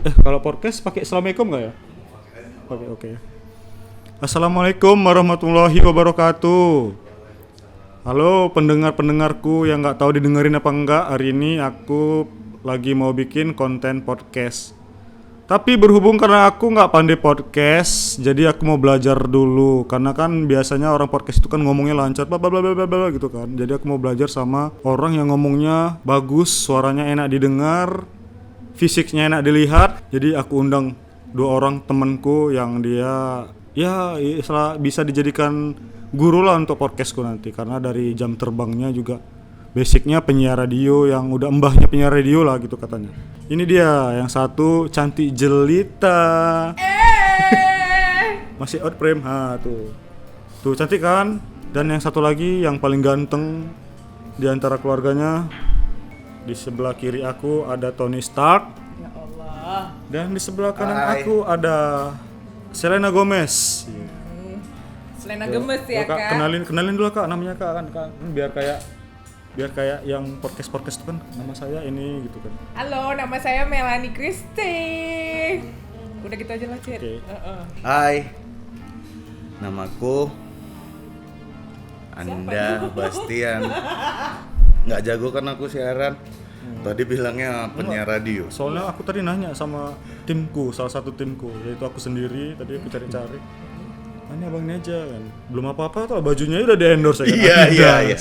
Kalau podcast pakai assalamualaikum nggak ya? Oke. Assalamualaikum warahmatullahi wabarakatuh. Halo pendengar-pendengarku yang nggak tahu didengerin apa enggak. Hari ini aku lagi mau bikin konten podcast. Tapi berhubung karena aku nggak pandai podcast, jadi aku mau belajar dulu. Karena kan biasanya orang podcast itu kan ngomongnya lancar, bla bla bla bla bla gitu kan. Jadi aku mau belajar sama orang yang ngomongnya bagus, suaranya enak didengar, fisiknya enak dilihat. Jadi aku undang 2 orang temanku yang dia bisa dijadikan guru lah untuk podcastku nanti. Karena dari jam terbangnya juga basicnya penyiar radio, yang udah mbahnya penyiar radio lah gitu katanya. Ini dia, yang satu cantik jelita. Masih out frame, tuh cantik kan. Dan yang satu lagi yang paling ganteng di antara keluarganya. Di sebelah kiri aku ada Tony Stark. Ya Allah. Dan di sebelah kanan aku ada Selena Gomez. Selena Gomez ya Kak, Kak. kenalin dulu Kak, namanya Kak kan biar kayak yang podcast itu kan nama saya ini gitu kan. Halo, nama saya Melanie Christie. Udah gitu aja lah, Cid. Oke. Hai, namaku Anda Bastian. Nggak jago kan aku siaran. Tadi bilangnya penyiar radio. Soalnya aku tadi nanya sama timku, salah satu timku, yaitu aku sendiri. Tadi aku cari-cari. Ini abang ini aja kan. Belum apa-apa tuh, bajunya udah di-endorse ya kan. Iya.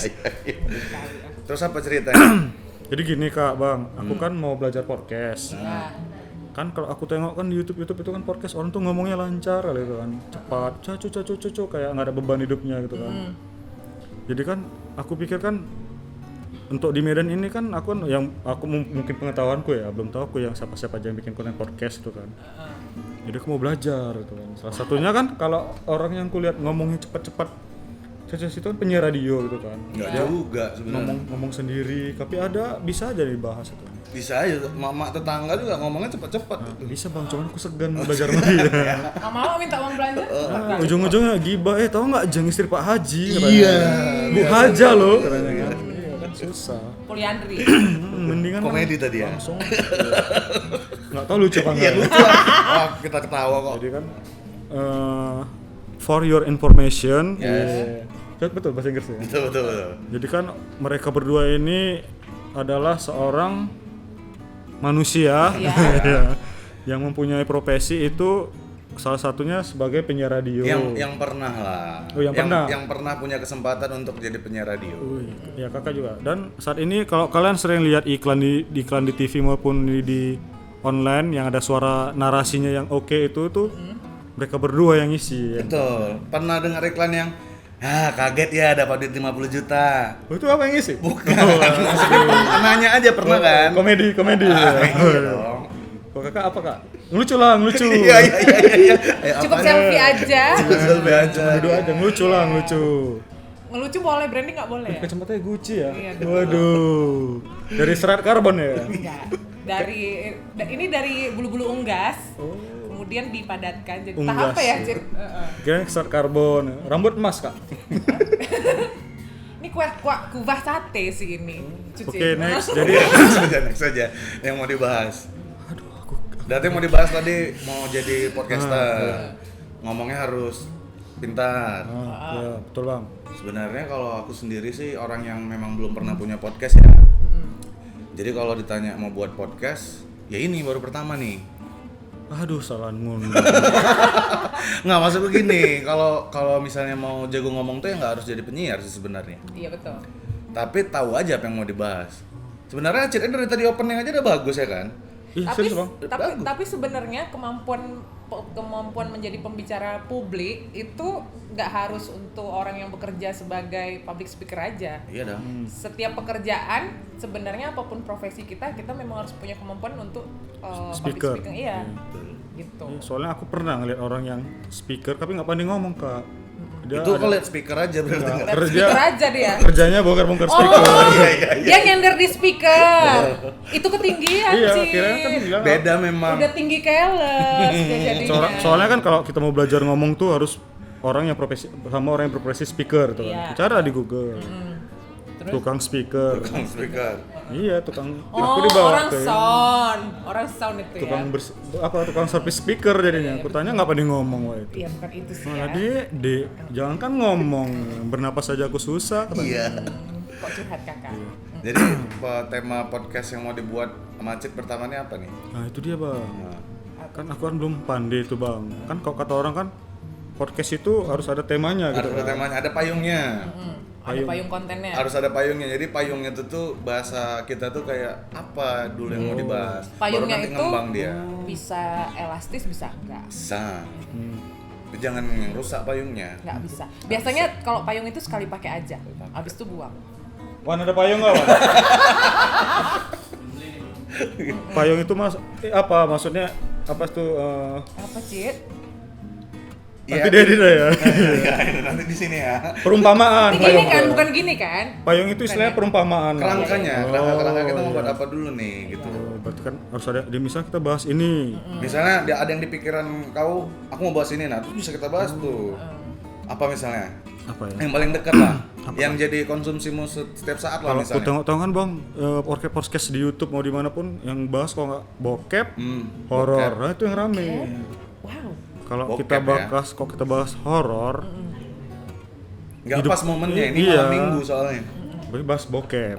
Terus apa ceritanya? Jadi gini Kak, Bang, aku kan mau belajar podcast. Ya. Kan kalau aku tengok kan di YouTube itu kan podcast orang tuh ngomongnya lancar kali itu kan. Cepat, cacu kayak enggak ada beban hidupnya gitu kan. Jadi kan aku pikir kan untuk di Medan ini kan aku mungkin pengetahuanku ya, belum tahu aku yang siapa aja yang bikin konten podcast itu kan. Jadi aku mau belajar gitu kan. Salah satunya kan kalau orang yang kulihat ngomongnya cepat-cepat, itu kan penyiar radio gitu kan. Nggak juga sebenarnya. Ngomong sendiri, tapi bisa aja dibahas itu. Bisa aja, mama tetangga juga ngomongnya cepat-cepat. Bisa Bang, cuman aku segan belajar sama dia. Nggak mau minta uang belanja? Ujung-ujungnya gibah, tahu nggak Jeng istri Pak Haji katanya. Iya. Bu Haja loh katanya kan. Iya kan susah. Poliandri. Mendingan Komedi tadi ya. langsung. Nggak tahu lucu apa Iya enggak. lucu. Wah, kita ketawa kok. Jadi kan for your information. Yes. Betul bahasa Inggris ya. Betul. Jadi kan mereka berdua ini adalah seorang manusia Iya. yang mempunyai profesi itu salah satunya sebagai penyiar radio. Yang pernah lah. Oh, yang pernah. Yang pernah punya kesempatan untuk jadi penyiar radio. Ya kakak juga. Dan saat ini kalau kalian sering lihat iklan di TV maupun di online yang ada suara narasinya yang oke itu tuh mereka berdua yang ngisi. Betul. Pernah dengar iklan yang kaget ya dapat duit 50 juta. Itu apa yang ngisi? Bukan. Nanya aja pernah kan? Komedi. Iya dong. Kok kakak apa kak? Ngelucu lah. Iya. Cukup selfie aja. Selfie aja. Dua aja ngelucu. Ngelucu boleh, branding nggak boleh ya? Kacamatanya Gucci ya? Iya, waduh. Dari serat karbon ya? Enggak. Ini dari bulu-bulu unggas. Kemudian dipadatkan jadi Unggas, tahap apa ya, iya. Cid? Kira serat karbon. Rambut emas kak? Ini kubah sate sih ini. Cuci. Oke, next. Jadi Next aja yang mau dibahas. Berarti mau dibahas tadi mau jadi podcaster. Ngomongnya harus pintar. ya betul bang. Sebenarnya kalau aku sendiri sih orang yang memang belum pernah punya podcast ya. Jadi kalau ditanya mau buat podcast, ya ini baru pertama nih. Aduh, salah ngomong. Nggak, maksud begini, kalau misalnya mau jago ngomong tuh ya nggak harus jadi penyiar sih sebenarnya. Iya betul. Tapi tahu aja apa yang mau dibahas. Sebenarnya ceritanya dari tadi opening aja udah bagus ya kan? Ih, Tapi serius bang? tapi sebenarnya kemampuan menjadi pembicara publik itu nggak harus untuk orang yang bekerja sebagai public speaker aja. Iya dong. Setiap pekerjaan sebenarnya apapun profesi kita memang harus punya kemampuan untuk Speaker. public speaking. Iya. Gitu. Soalnya aku pernah ngeliat orang yang speaker tapi nggak pandai ngomong kak. Itu kalau lihat speaker aja berarti nggak? Lihat speaker aja dia. Kerjanya bongkar speaker. Dia nyender di speaker. Itu ketinggian Iya, sih. kirain kan bilang. Beda memang. Udah tinggi keles dia jadinya. Soalnya kan kalau kita mau belajar ngomong tuh harus orang yang orang yang berprofesi speaker tuh kan. Iya. Cara di Google. Terus? Tukang speaker. Speaker. Iya, tukang aku Oh, dibawa orang ke sound itu tukang ya. tukang service speaker jadinya. Aku tanya ngapa dia ngomong wah itu. Iya, bukan itu sih Malah ya. Dek, jangan kan ngomong, bernapas saja aku susah katanya. Iya. Kok curhat kakak? Jadi tema podcast yang mau dibuat sama Cid pertama ini apa nih? Nah, itu dia, Bang. Nah, Kan aku kan belum pandai tuh, Bang. Kan kalau kata orang kan podcast itu harus ada temanya gitu. harus ada temanya, ada payungnya. Ada payung kontennya. Harus ada payungnya. Jadi payungnya itu tuh bahasa kita tuh kayak apa dulu yang mau dibahas. Payungnya Baru nanti itu ngembang dia. bisa elastis, bisa enggak? Bisa. Tapi jangan yang rusak payungnya. Nggak bisa. Biasanya kalau payung itu sekali pakai aja, habis itu buang. Wan, ada payung nggak, Wan? Payung itu apa maksudnya? Apa tuh? Apa, Cid? Nanti dia ya. Iya, nanti di sini ya. Perumpamaan. Ini gini kan, bukan gini kan? Payung itu istilahnya perumpamaan. Kerangkanya, Oh, kerangka kita mau buat iya. apa dulu nih gitu. Oh, berarti kan harus ada. Di misal kita bahas ini. Misalnya ada yang di pikiran kau, aku mau bahas ini, nah terus bisa kita bahas tuh. Apa misalnya? Apa ya? Yang paling dekat lah, yang jadi konsumsimu setiap saat lah Kalau aku misalnya. tengok kan, Bang, podcast di YouTube mau dimanapun yang bahas kalau nggak bokep, horor, bokep. nah itu yang rame. Wow. Kalau Bokep kita ya. bahas, kalau kita bahas horor, Nggak hidup- pas momennya, ini iya. malam minggu soalnya. berarti bahas bokep.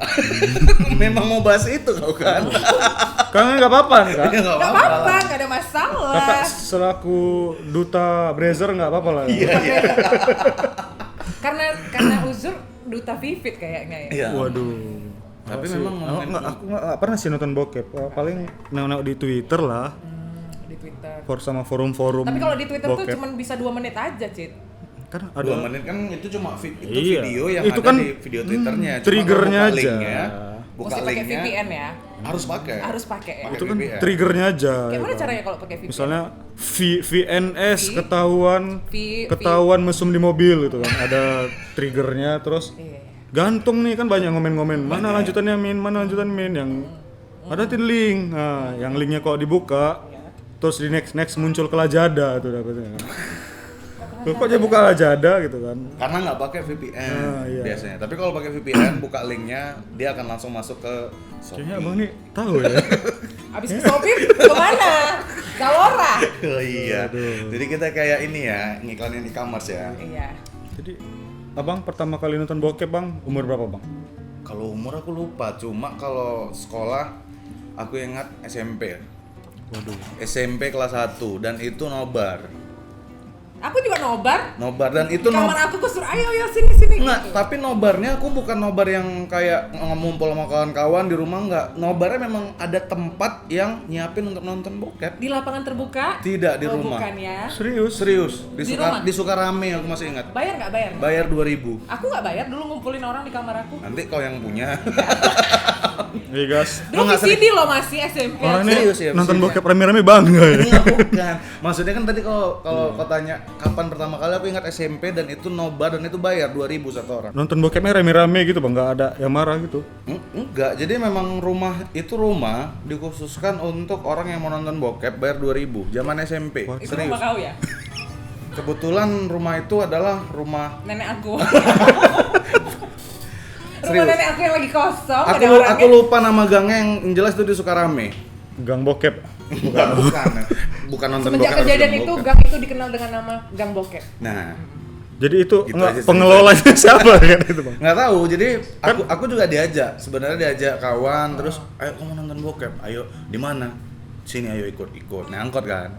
Memang mau bahas itu kau kan? Kan nggak apa-apa nih, Kak. Ya nggak Nggak apa-apa. apa-apa, nggak ada masalah. Kakak selaku duta Brazzer nggak apa-apa lah. Iya, iya. Karena Uzur duta Vivid kayaknya ya. Iya. Waduh. Tapi Aku memang sih- ngomongin aku nggak pernah sih nonton bokep. Paling nengok di Twitter lah, Di Twitter. sama forum-forum. Tapi kalau di Twitter tuh bokep. cuma bisa 2 menit aja, Cid. Kan 2 ada menit kan itu cuma itu Iya. video yang Itu ada kan, di video Twitternya. Cuma triggernya kalau aja. linknya, buka Mesti pakai linknya VPN ya. harus pakai. Harus pakai ya. Pakai itu kan VPN. triggernya aja. Kayak ya mana kan. caranya kalau pakai VPN? Misalnya VNS V- ketahuan mesum di mobil gitu kan. Ada triggernya terus Iya. gantung nih kan banyak ngomen-ngomen. Mana lanjutannya Min? Mana lanjutan Min yang ada di link. Nah, yang linknya kok dibuka terus di next muncul kelajada tuh dapetnya. Loh, kok dia buka Lazada gitu kan. Karena nggak pakai VPN Iya. biasanya. Tapi kalau pakai VPN buka linknya dia akan langsung masuk ke Shopee. Kayaknya abang nih tahu ya. Abis ke Shopee kemana? Zalora. Oh iya. Jadi kita kayak ini ya, ngiklanin e-commerce ya. Iya. Jadi abang pertama kali nonton bokep bang umur berapa bang? Kalau umur aku lupa, cuma kalau sekolah aku ingat SMP ya. Waduh. SMP kelas 1 dan itu nobar. Aku juga nobar. Nobar dan itu Kamar aku suruh ayo sini Enggak, gitu. tapi nobarnya aku bukan nobar yang kayak ngumpul sama kawan-kawan di rumah, enggak. Nobarnya memang ada tempat yang nyiapin untuk nonton bokep. Di lapangan terbuka? Tidak di Oh, rumah. bukan ya. Serius, Di rumah? di Sukarame aku masih ingat. Bayar nggak bayar? Bayar 2.000. Aku nggak bayar, dulu ngumpulin orang di kamar aku. Nanti kau yang punya. Iya guys. Dulu nggak VCD loh masih SMP. Orang ini Serius ya, nonton serius. bokep rame-rame bangga ya. Enggak, bukan. Maksudnya kan tadi kalau kau tanya kapan pertama kali, aku ingat SMP dan itu nobar dan itu bayar 2.000 satu orang. Nonton bokepnya rame-rame gitu bang, nggak ada yang marah gitu. Enggak, jadi memang rumah dikhususkan untuk orang yang mau nonton bokep bayar 2.000 zaman SMP. What? Itu Serius. rumah kau ya? Kebetulan rumah itu adalah rumah Nenek aku. Serius. Rumah nenek aku yang lagi kosong, aku ada orangnya. aku lupa nama gangnya yang jelas itu di Sukarame. Gang bokep. Bukan nonton Semenjak bokep. kejadian nonton itu, bokep. gang itu dikenal dengan nama Gang Bokep. Nah, Jadi itu Gitu nggak aja sih. pengelolanya siapa kan itu bang? nggak tahu. Jadi Kan aku juga diajak. Sebenarnya diajak kawan terus, ayo kamu nonton bokep. Ayo, di mana? Sini, ayo ikut. Naik angkot kan.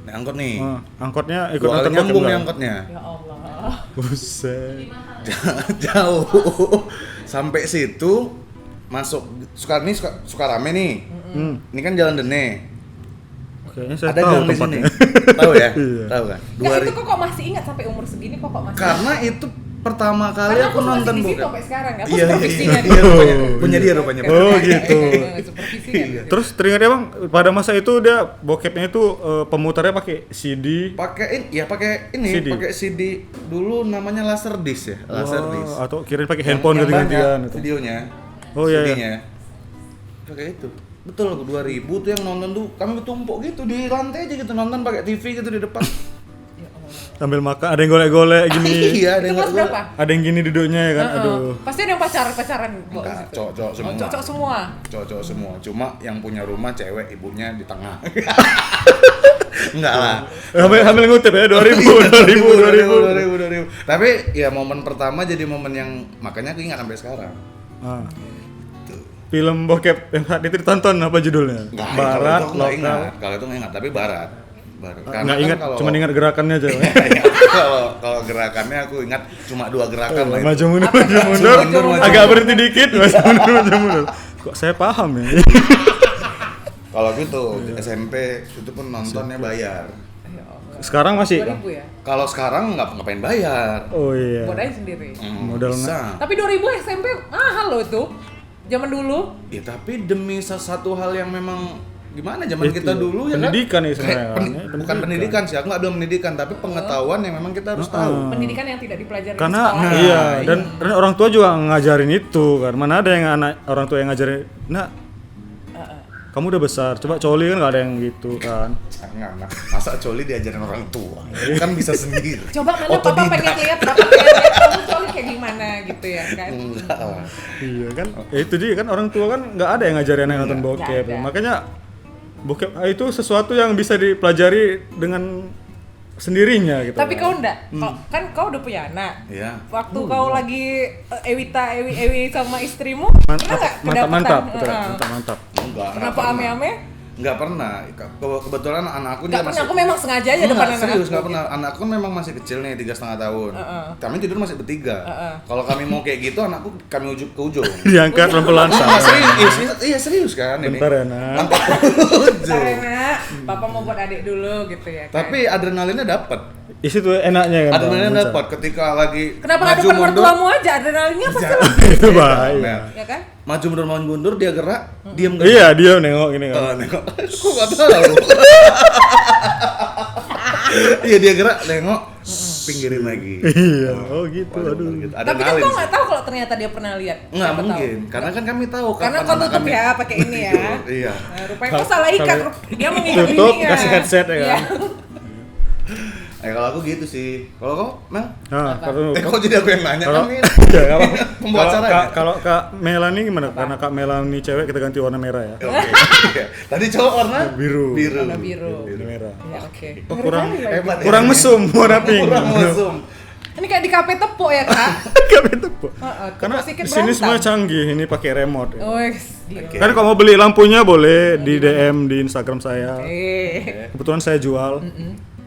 Naik angkot nih. Angkotnya ikut 2 kali nonton bokep nyambung nih nggak? angkotnya. Ya Allah. Buset. Jauh. Sampai situ masuk Sukarame nih. Ini kan Jalan Dene. Kayaknya saya Ada tahu gang di sini. tempatnya. Tahu ya? Iya. Tahu kan? Nggak, itu kok masih ingat sampai umur segini kok masih Karena itu pertama kali Karena aku masih nonton di situ bokep. sampai sekarang. Aku Iya, supervisinya iya, dulu. punya dia rupanya. Oh, gitu. Supervisinya dulu. Terus teringat ya bang, pada masa itu dia bokepnya itu pemutarnya pakai CD. Pakai ini, CD. pakai CD dulu namanya Laserdisc ya, Laserdisc. Atau kirain pakai handphone yang ganti-gantian banyak gitu. videonya. Oh, iya, iya. CD-nya. Pakai itu. Betul, 2000 tuh yang nonton tuh kami bertumpuk gitu di lantai aja gitu nonton pakai TV gitu di depan. Ya Allah. Sambil makan, ada yang golek-golek gini. Iya, ada Itu yang kelas nggak- berapa? Ada yang gini duduknya ya kan. Heeh. Aduh. Pasti ada yang pacaran Bo, Enggak, situ. cowok-cowok semua. Oh, cowok semua. Cowok-cowok semua. Cuma yang punya rumah cewek, ibunya di tengah. Enggak lah. Sambil ngutip ya 2000. Tapi ya momen pertama jadi momen yang makanya aku ingat sampai sekarang. Ah. Tuh. Film bokep yang saat itu ditonton apa judulnya? Nggak, Barat, kalau itu aku nggak lokal. ingat. Kalau itu nggak ingat, tapi barat. Karena Nggak kan ingat, kalau- cuma ingat gerakannya aja. kalau gerakannya aku ingat cuma 2 gerakan lah itu. Maju mundur, Apa maju tuh? mundur, Maju mundur. agak berhenti dikit, maju mundur, maju mundur. Kok saya paham ya? Kalau gitu SMP itu pun nontonnya bayar. Ya Allah. Sekarang masih? 2000 ya? Kalau sekarang ngapain bayar? Oh iya. Buat aja sendiri. Modal bisa. Tapi 2000 SMP mahal loh itu. Zaman dulu. Ya tapi demi sesuatu hal yang memang gimana zaman Itu, kita dulu ya pendidikan kan? ya sebenarnya, Kayak kan? bukan Pendidikan. pendidikan sih, aku nggak bilang pendidikan, tapi pengetahuan yang memang kita harus tahu. Pendidikan yang tidak dipelajari di Karena sekolah. iya, dan orang tua juga ngajarin itu kan. Mana ada yang orang tua yang ngajarin, "Nak, kamu udah besar, coba coli," kan nggak ada yang gitu kan. Jangan, masa coli diajarin orang tua? Kan bisa sendiri. Coba mana papa Otodidak. pengen lihat kamu coli kayak gimana gitu ya kan. Enggak lah. Iya kan, ya itu dia kan orang tua kan nggak ada yang ngajarin anak nonton bokep. ada. Makanya bokep itu sesuatu yang bisa dipelajari dengan sendirinya gitu. Tapi kan. kau enggak, kan kau udah punya anak. Iya. Waktu kau lagi Ewi sama istrimu, Man- pernah nggak mantap, kedapatan? betul, Heeh. mantap. Enggak. Kenapa ame-ame? Enggak pernah. Kebetulan anakku Nggak dia pernah, aku memang sengaja aja depan anak serius, aku. nggak pernah. Anakku kan memang masih kecil nih, 3,5 tahun. Kami tidur masih bertiga. Kalau kami mau kayak gitu, anakku kami ujuk ke ujung. Diangkat pelan-pelan Nah, sama. iya serius kan ini. Bentar ya, Nak. Angkat ke ujung. Karena papa mau buat adik dulu gitu ya kan. Tapi adrenalinnya dapat. Isi tuh enaknya kan. Bang, Adrenalinnya Bang. dapat ketika lagi Kenapa nggak maju depan mundur. mertuamu aja, adrenalinnya pasti Jangan. lebih, Itu bahaya. ya kan? Maju mundur dia gerak, diam gak? Iya, dia nengok gini kan. Nengok. Aku nggak tahu. Iya dia gerak, nengok, pinggirin lagi. Iya, oh gitu. Waduh, Aduh. gitu. Tapi kan Adrenalin kau sih. nggak tahu kalau ternyata dia pernah lihat. Nggak Siapa mungkin, tahu. karena kan kami tahu Karena kapan kau anak tutup kami- ya pakai ini ya. Iya. Nah, rupanya kau salah ikat, dia mengikat Tutup, ininya. kasih headset ya kan? Iya. Kalau aku gitu sih. Kalau kau, Mel? Nah, kalau Kok jadi aku yang nanya kalau kan ini? ya, kalau Pembawa kalau acaranya. kalau Kak Melani gimana? Karena Kak Melani cewek kita ganti warna merah ya. Oke. Iya. Tadi cowok warna Biru. Warna biru. Ini merah. Ya oke. Oh, kurang hebat ya. kurang mesum warna pink. Kurang mesum. Ini kayak di kafe tepuk ya kak? Kami tepuk. Heeh, Karena tepuk sikit di sini semua berantem. canggih, ini pakai remote. Ya. Oh, gila. Oke. Kan kalau mau beli lampunya boleh di DM di Instagram saya. Kebetulan saya jual.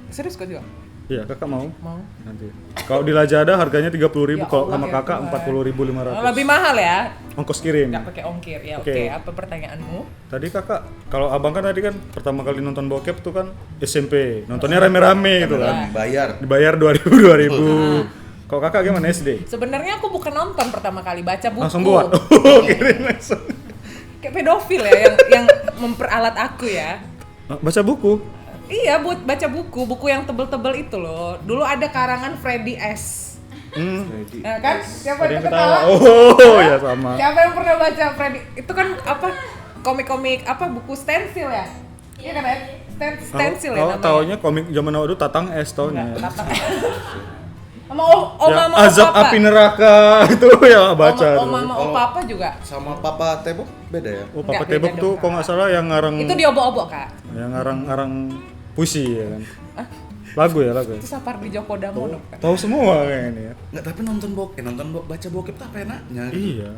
Serius kau juga? Iya, Kakak mau? Mau? Nanti. Kalau di Lazada harganya 30.000, Ya kalau Allah, sama ya Kakak Tuhan. 40.500. Lebih mahal ya? Ongkos kirim. Nggak pakai ongkir ya. Oke. Oke. Apa pertanyaanmu? Tadi Kakak, kalau Abang kan tadi kan pertama kali nonton bokep tuh kan SMP. Nontonnya rame-rame gitu kan. Bayar. Dibayar 2000. Kalau Kakak gimana SD? Sebenarnya aku bukan nonton pertama kali, baca buku. Langsung buat. Kirim langsung. Kayak pedofil ya yang memperalat aku ya. Baca buku. Iya, buat baca buku yang tebel-tebel itu loh. Dulu ada karangan Freddy S. Nah, kan? Siapa Ada itu yang ketawa. ketawa? Oh, ya sama. Siapa yang pernah baca Freddy? Itu kan apa? Komik-komik apa? Buku stensil ya? Iya kan ya? Stensil ya Oh, namanya. taunya komik zaman now dulu Tatang S taunya. Sama om Ya, mama azab papa. api neraka itu ya baca Om tuh. mama om papa juga. Sama Papa Tebok beda ya? Oh, Papa Nggak, Tebok beda tuh dong, kalau nggak salah yang ngarang Itu diobok-obok, Kak. yang ngarang puisi ya kan. Lagu ya. Itu Sapardi Djoko Damono kan. Tahu semua kayak ini ya. Nggak, tapi nonton bokep, baca bokep tuh apa enaknya? Iya.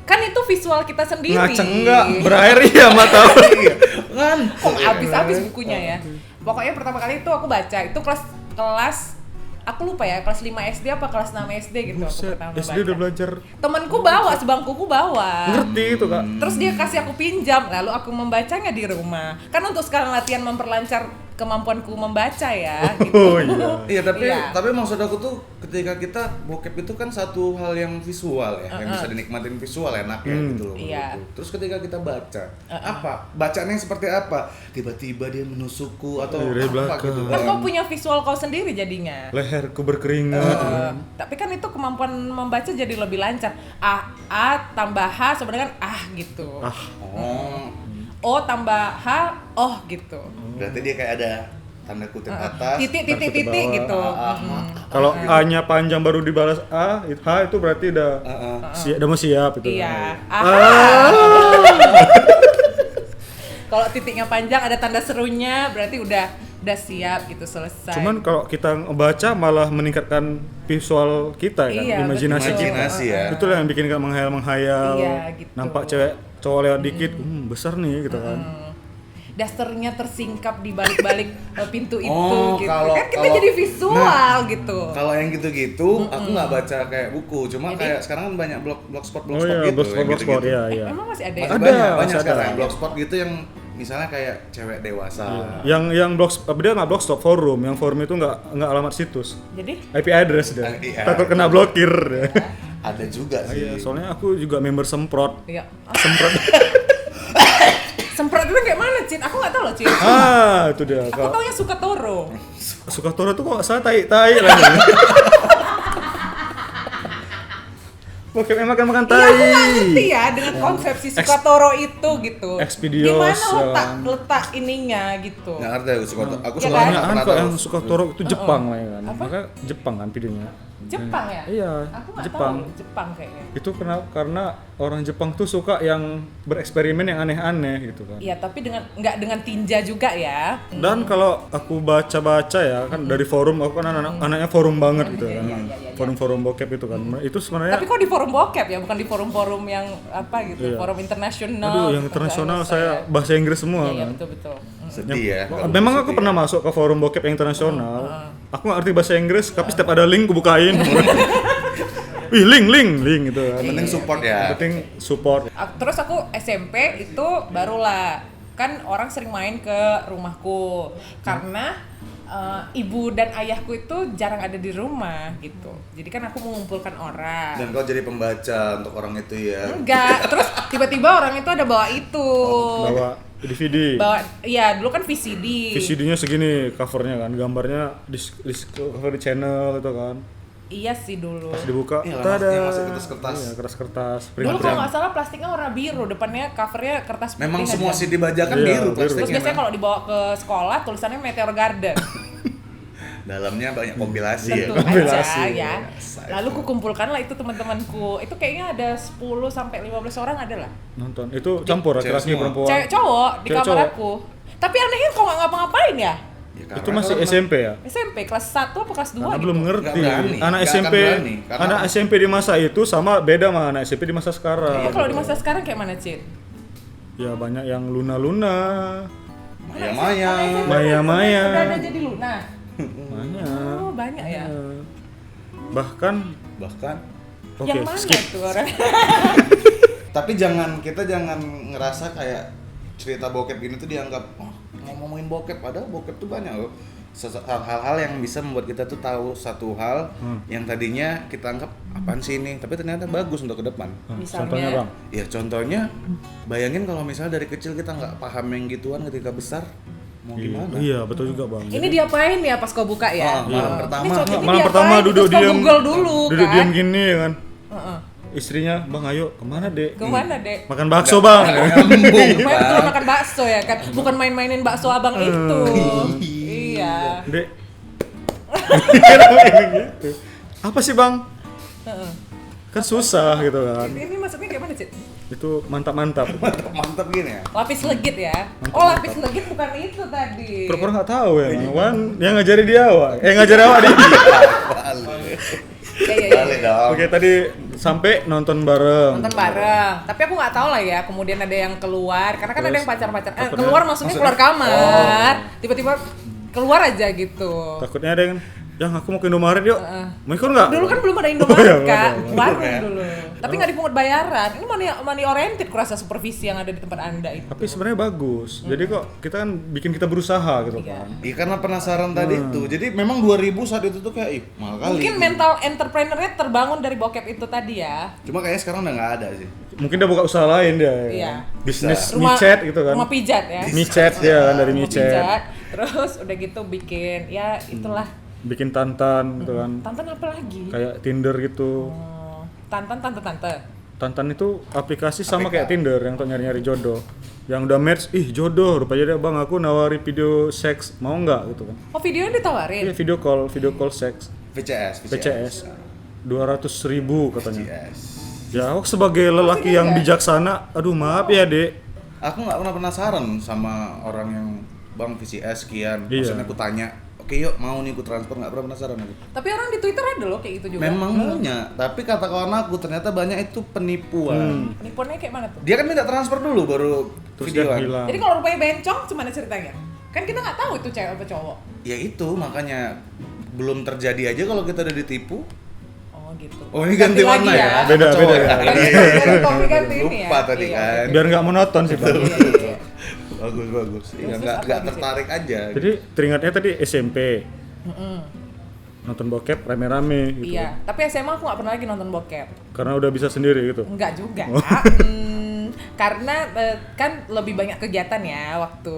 Kan itu visual kita sendiri. Ngaceng enggak berair ya mata. Iya. Kan? Kok habis-habis bukunya ya. Pokoknya pertama kali itu aku baca, itu kelas aku lupa ya, kelas 5 SD apa kelas 6 SD gitu aku Buset, pertama SD baca. udah belajar Temanku bawa, sebangkuku bawa. ngerti itu Kak. Terus dia kasih aku pinjam, lalu aku membacanya di rumah. Kan untuk sekarang latihan memperlancar kemampuanku membaca ya gitu. Oh iya. Iya, tapi Iya. tapi maksud aku tuh ketika kita bokep itu kan satu hal yang visual ya, yang bisa dinikmatin visual enak ya gitu loh. Iya. menurutku. Terus ketika kita baca, apa? Bacaannya seperti apa? Tiba-tiba dia menusukku atau Dari apa belakang. gitu Kan kau punya visual kau sendiri jadinya. Leherku berkeringat. Tapi kan itu kemampuan membaca jadi lebih lancar. A tambah H sama dengan gitu. Oh, O tambah H, oh gitu. berarti dia kayak ada tanda kutip atas. titik bawah. gitu. Kalau A-nya panjang baru dibalas A, H itu berarti udah udah mau siap itu. Iya. Ah. Kalau titiknya panjang ada tanda serunya berarti udah siap gitu, selesai. Cuman kalau kita ngebaca malah meningkatkan visual kita kan, Iya, imajinasi betul. kita. Imajinasi ya. Itu yang bikin kita menghayal-menghayal. Iya, gitu. Nampak cewek cowok lewat dikit, besar nih gitu kan. Dasternya tersingkap di balik-balik pintu itu Oh, gitu. kalau- Kan kita kalau- jadi visual gitu. Kalau yang gitu-gitu, aku nggak baca kayak buku, cuma kayak sekarang kan banyak blogspot Oh iya, gitu. yang blogspot, gitu-gitu. iya iya. Emang masih ada ya? Masih Ada, banyak masih sekarang ada. blogspot gitu yang misalnya kayak cewek dewasa. Yang dia nggak blogspot, forum. Yang forum itu nggak alamat situs, Jadi IP address dia. Iya. Takut kena blokir dia. Ada juga Iya, sih. soalnya aku juga member Semprot. ya. Semprot. Semprot itu kayak mana, Cin? Aku nggak tahu loh, Cin. Itu dia. Aku Kalau taunya suka Toro. suka Toro tuh kok saya tai lah. Bokep emang makan Iya, aku nggak tai. ngerti ya dengan konsep si suka Toro itu gitu. Expedios, Gimana ya. letak ininya gitu. Nggak ngerti aku suka. Aku Ya suka kan? Banyak pernah kok tahu. yang suka Toro itu Jepang lah ya kan. Apa? Makanya Jepang kan videonya. Jepang ya? Iya, Aku nggak Jepang. tahu. Jepang kayaknya. Itu karena orang Jepang tuh suka yang bereksperimen yang aneh-aneh gitu kan. Iya, tapi nggak dengan tinja juga ya. Dan kalau aku baca-baca ya kan dari forum, aku kan anaknya forum banget gitu kan. iya. Forum-forum bokep itu kan. Itu sebenarnya Tapi kok di forum bokep ya, bukan di forum-forum yang apa gitu, Iya. forum internasional. aduh yang internasional saya bahasa Inggris semua Iya, kan. betul. Sedih ya. Memang aku pernah masuk ke forum bokep yang internasional. Aku nggak ngerti bahasa Inggris, tapi setiap ada link aku bukain. Wih, link gitu kan. Yang penting support ya. Yang penting support. Terus aku SMP itu barulah kan orang sering main ke rumahku karena ibu dan ayahku itu jarang ada di rumah gitu. Jadi kan aku mengumpulkan orang. Dan kau jadi pembaca untuk orang itu ya. Enggak, terus tiba-tiba orang itu ada bawa itu. Bawa DVD. Iya, dulu kan VCD. VCD-nya segini covernya kan, gambarnya di cover di channel itu kan. Iya sih dulu. Pas dibuka, Iya, tada. yang masih kertas-kertas. Iya, kertas-kertas. Dulu kalau nggak salah plastiknya warna biru, depannya covernya kertas putih. Memang aja. semua CD bajakan Iya, biru biru. Terus plastiknya. biasanya kalau dibawa ke sekolah tulisannya Meteor Garden. Dalamnya banyak kompilasi ya. Tentu Kompilasi. aja ya. Lalu kukumpulkanlah itu teman-temanku. Itu kayaknya ada 10 sampai 15 orang ada lah. nonton. Itu campur Cewek laki-laki semua. perempuan. Cewek cowok di Cewek kamar cowok. aku. Tapi anehnya kok nggak ngapa-ngapain ya? Ya, karena Itu masih kalau- SMP ya? SMP kelas 1 apa kelas 2 Karena gitu. belum ngerti. Nggak berani, Anak nggak SMP, akan berani, karena- anak SMP di masa itu sama beda sama anak SMP di masa sekarang. Ya, kalau di masa sekarang kayak mana, Cid? Ya banyak yang luna-luna, Maya-maya. maya-maya. Udah ada jadi Luna. Banyak. Oh, banyak ya. Bahkan Bahkan oke, Yang mana skip. tuh orang? tapi kita jangan ngerasa kayak cerita bokep gini tuh dianggap ngomongin bokep, padahal bokep tuh banyak loh. Hal-hal yang bisa membuat kita tuh tahu satu hal yang tadinya kita anggap apaan sih ini, tapi ternyata bagus untuk ke depan. Misalnya? Contohnya Bang. Ya contohnya, bayangin kalau misalnya dari kecil kita nggak paham yang gituan, ketika besar mau gimana? Iya, betul juga Bang. Ini diapain ya pas kau buka ya? malam pertama. Ini Malam diapain? pertama duduk Terus kau diam. Google dulu Duduk kan. diam gini ya kan. Heeh. Istrinya, "Bang, ayo kemana, Dek?" Kemana, Dek? Makan bakso, Bang. Nyambung, Main Bang. makan bakso ya kan? Bukan main-mainin bakso abang itu. Iya. Dek. Gitu. Apa sih, Bang? Heeh. Kan susah gitu kan. Ini maksudnya kayak mana, Cid? Itu mantap-mantap. Mantap gini ya. Lapis legit ya? Oh, lapis legit bukan itu tadi. Pura-pura nggak tahu ya, Bang. Wan yang ngajari dia awak. Ngajari awak dia. Iya. Balik dong. Oke, tadi sampai nonton bareng. Nonton bareng. Tapi aku nggak tahu lah ya. Kemudian ada yang keluar. Karena kan ada yang pacar-pacar. takutnya- Keluar maksudnya keluar kamar. Tiba-tiba keluar aja gitu. Takutnya ada yang aku mau ke Indomaret yuk. Mau ikut nggak? Dulu kan belum ada Oh, Indomaret iya, Kak, betul. warung Ya. dulu. Tapi nggak dipungut bayaran. Ini money oriented kurasa supervisi yang ada di tempat Anda itu. Tapi sebenarnya bagus. Jadi kok kita kan bikin kita berusaha gitu Iya. kan. Iya karena penasaran tadi tuh. Jadi memang 2000 saat itu tuh kayak mahal kali. Mungkin mental entrepreneurnya terbangun dari bokep itu tadi ya. Cuma kayaknya sekarang udah nggak ada sih. Mungkin dia buka usaha lain dia. Iya. Bisnis Rumah- micet gitu kan. Rumah pijat ya. Micet dia kan dari Rumah micet. pijat. Terus udah gitu bikin ya itulah. Bikin tantan gitu kan. Tantan apa lagi? Kayak Tinder gitu. Oh, Tantan tante. Tantan itu aplikasi sama APK. kayak Tinder yang untuk nyari-nyari jodoh. Yang udah match, ih jodoh, rupanya dia bang aku nawari video seks, mau nggak gitu kan? Oh, videonya ditawarin. Iya video call seks, VCS. PCS, 200.000 katanya. VCS. Ya aku sebagai lelaki yang bijaksana, aduh maaf ya dek. Aku nggak pernah penasaran sama orang yang bang VCS sekian. Iya. Maksudnya aku tanya, oke yuk mau nih aku transfer, nggak pernah penasaran aku. Tapi orang di Twitter ada loh kayak gitu juga. Memang punya, tapi kata kawan aku ternyata banyak itu penipuan. Penipuannya kayak mana tuh? Dia kan minta transfer dulu baru Terus dia videoan. hilang. Jadi kalau rupanya bencong, gimana ceritanya? Kan kita nggak tahu itu cewek apa cowok. Ya itu makanya belum terjadi aja kalau kita udah ditipu. Oh gitu. Oh ini ganti warna lagi ya? Beda, Cowok beda. ya? Ganti topik ganti ini ya. Lupa tadi Iya, kan. Biar nggak monoton sih bang. Iya, iya. Bagus. Iya Terus nggak apa lagi sih? tertarik aja. Jadi teringatnya tadi SMP. Nonton bokep rame-rame gitu. Iya, tapi SMA aku nggak pernah lagi nonton bokep. Karena udah bisa sendiri gitu. Enggak juga. Oh. Karena kan lebih banyak kegiatan ya waktu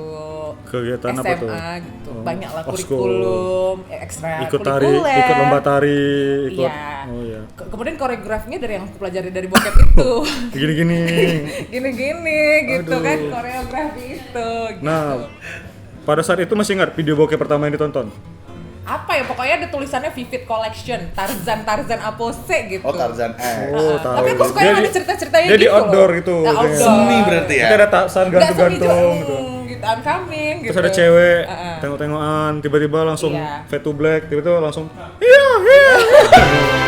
Kegiatan SMA apa tuh? gitu. Oh, Banyak lah oskul. kurikulum, ekstra Ikut tari, ikut lomba tari, ikut. Iya. Oh iya. Kemudian koreografinya dari yang aku pelajari dari bokep itu. Gini-gini. Gini-gini gitu Aduh. kan koreografi itu gitu. Nah, pada saat itu masih ingat video bokep pertama yang ditonton? Apa ya pokoknya ada tulisannya Vivid Collection, Tarzan Apose gitu. Oh Tarzan X. Oh, Ah, tahu. tapi aku suka yang ada cerita-ceritanya Dia gitu di outdoor loh. gitu. Nah, kayak- outdoor. Seni berarti ya? Kita ada Tarzan Nggak seni gantung-gantung juga, gitu. gitu, upcoming gitu. Terus ada cewek Heeh. tengok-tengokan, tiba-tiba langsung Iya. fade to black, tiba-tiba langsung iya.